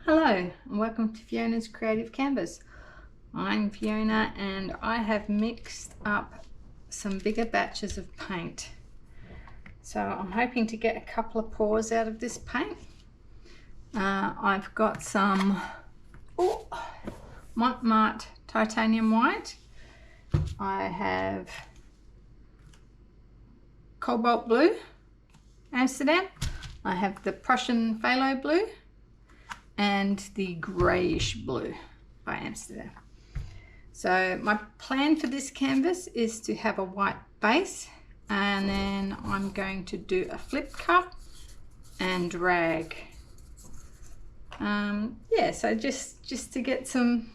Hello and welcome to Fiona's Creative Canvas. I'm Fiona and I have mixed up some bigger batches of paint. So I'm hoping to get a couple of pours out of this paint. I've got some Mont titanium white. I have Cobalt blue, Amsterdam. I have the Prussian Phthalo blue and the Greyish blue by Amsterdam. So my plan for this canvas is to have a white base, and then I'm going to do a flip cup and drag. So just to get some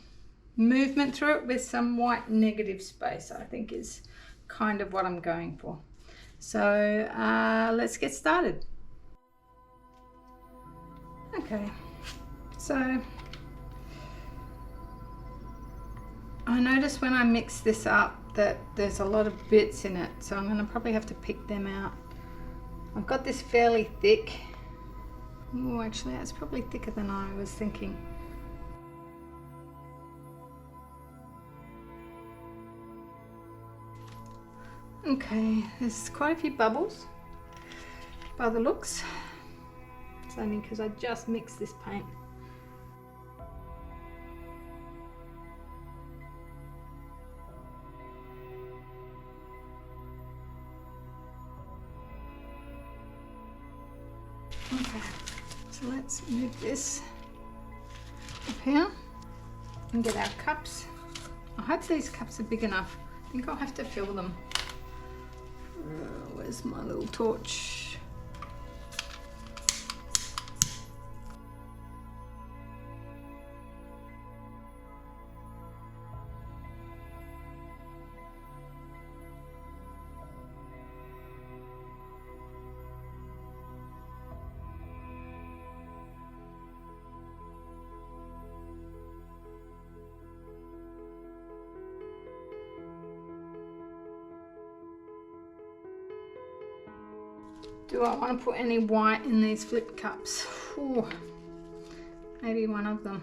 movement through it with some white negative space, I think is kind of what I'm going for. So let's get started. Okay. So I noticed when I mix this up that there's a lot of bits in it, so I'm going to probably have to pick them out. I've got this fairly thick. Oh, actually that's probably thicker than I was thinking. Okay, there's quite a few bubbles by the looks. It's only because I just mixed this paint. Okay, so let's move this up here and get our cups. I hope these cups are big enough. I think I'll have to fill them. Where's my little torch? Do I want to put any white in these flip cups? Ooh, maybe one of them.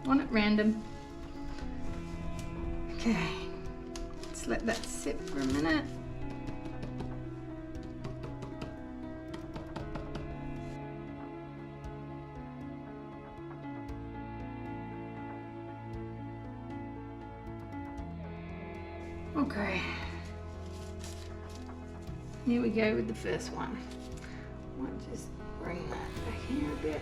One at random. Okay, let's let that sit for a minute. Okay, here we go with the first one. I might just bring that back here a bit.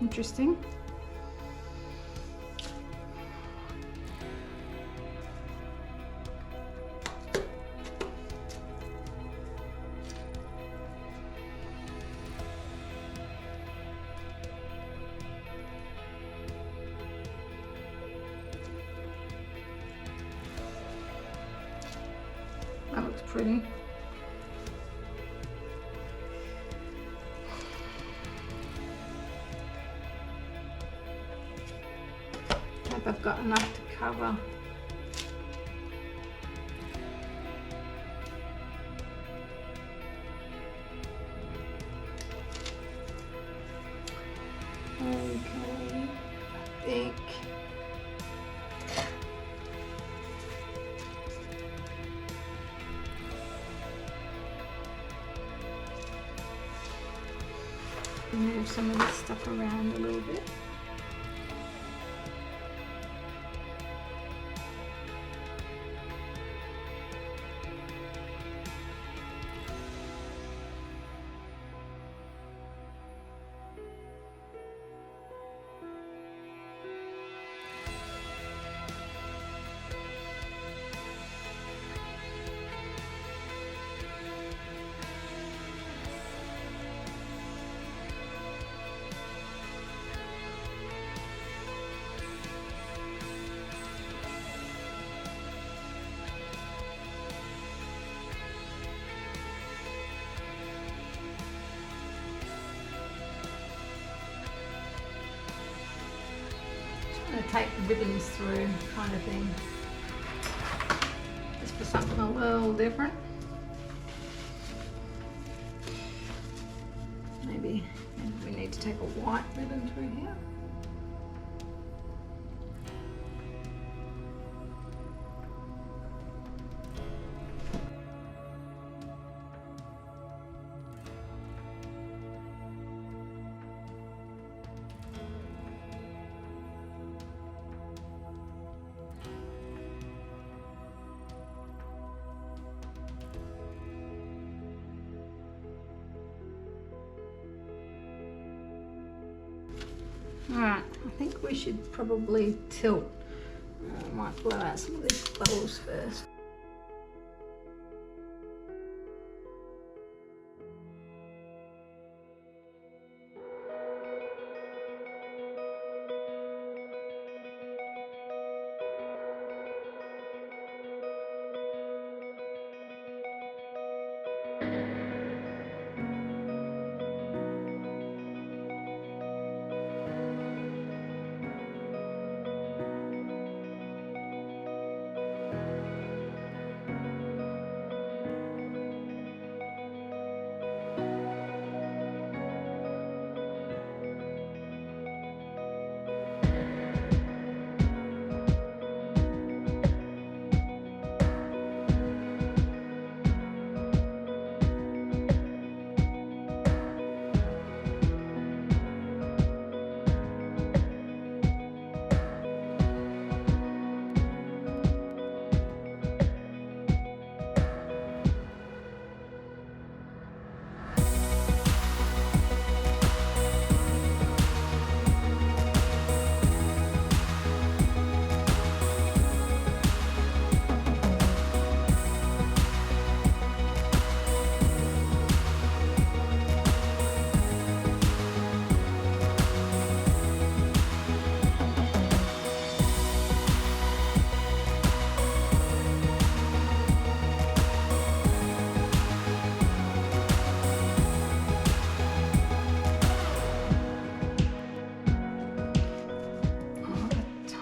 Interesting. That looks pretty. I've got enough to cover. Okay, I think move some of this stuff around a little bit. Going to take the ribbons through, kind of thing, just for something a little different. Maybe we need to take a white ribbon through here. Alright, I think we should probably tilt. I might blow out some of these bubbles first.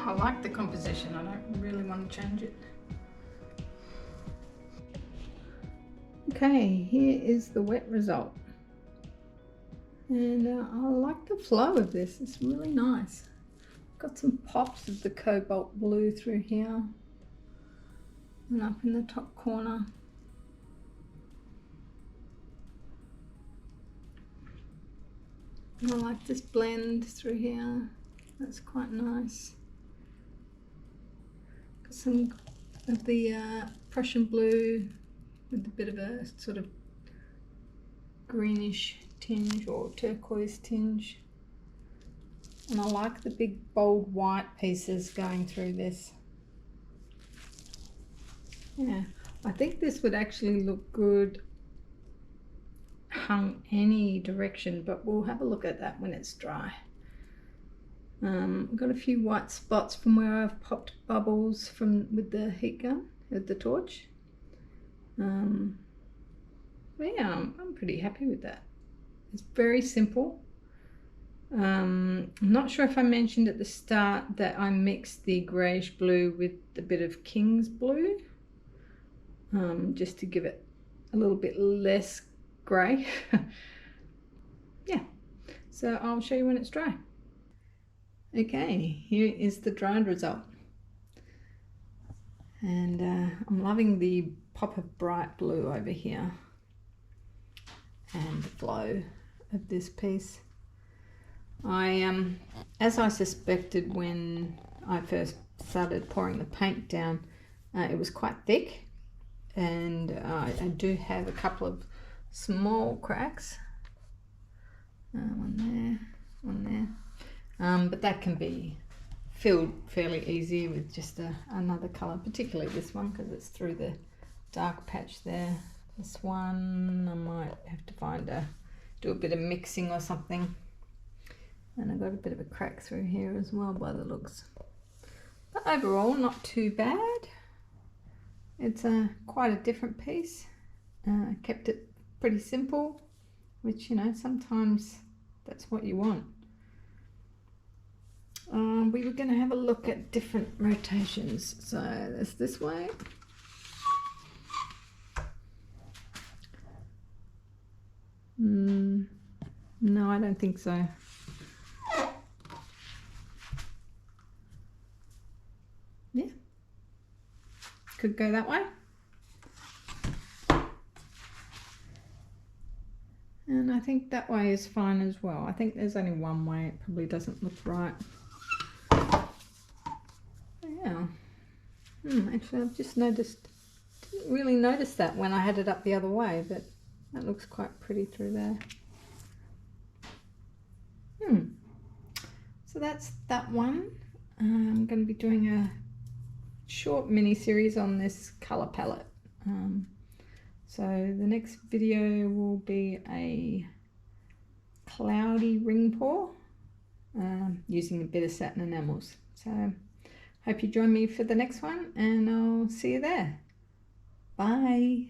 I like the composition, I don't really want to change it. Okay, here is the wet result. And I like the flow of this, it's really nice. Got some pops of the cobalt blue through here and up in the top corner. And I like this blend through here, that's quite nice. Got some of the Prussian blue with a bit of a sort of greenish tinge or turquoise tinge. And I like the big bold white pieces going through this. Yeah, I think this would actually look good hung any direction, but we'll have a look at that when it's dry. I've got a few white spots from where I've popped bubbles from with the heat gun, with the torch. But yeah, I'm pretty happy with that. It's very simple. I'm not sure if I mentioned at the start that I mixed the greyish blue with a bit of King's blue, just to give it a little bit less grey. Yeah, so I'll show you when it's dry. Okay, here is the dried result. And I'm loving the pop of bright blue over here and the flow of this piece. As I suspected when I first started pouring the paint down, it was quite thick, and I do have a couple of small cracks. One there, but that can be filled fairly easy with just another colour, particularly this one because it's through the dark patch there. This one I might have to do a bit of mixing or something. And I got a bit of a crack through here as well by the looks. But overall, not too bad. It's quite a different piece. Kept it pretty simple, which, you know, sometimes that's what you want. We were going to have a look at different rotations. So there's this way. No, I don't think so. Yeah, could go that way. And I think that way is fine as well. I think there's only one way, it probably doesn't look right. Yeah. Actually, I've just noticed, didn't really notice that when I had it up the other way, but that looks quite pretty through there. So that's that one. I'm going to be doing a short mini series on this color palette. So the next video will be a cloudy ring pour using a bit of satin enamels. So hope you join me for the next one, and I'll see you there. Bye.